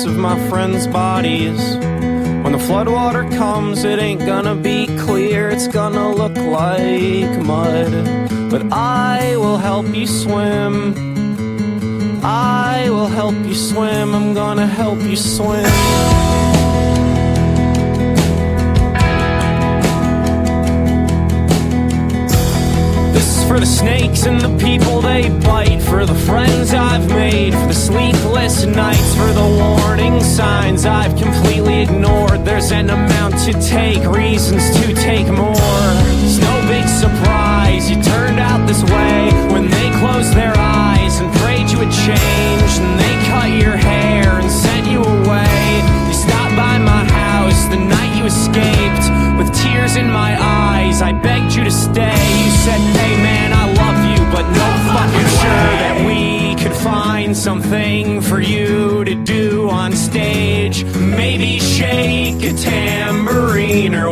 parts of my friends' bodies. When the floodwater comes, it ain't gonna be clear, it's gonna look like mud. But I will help you swim. I will help you swim. I'm gonna help you swim. For the snakes and the people they bite, for the friends I've made, for the sleepless nights, for the warning signs I've completely ignored. There's an amount to take, reasons to take more. It's no big surprise you turned out this way when they closed their eyes and prayed you would change, and they cut your hair and sent you away. You stopped by my house the night you escaped. With tears in my eyes, I begged you to stay. You said, hey man, I love you, but no fucking sure that we could find something for you to do on stage. Maybe shake a tambourine or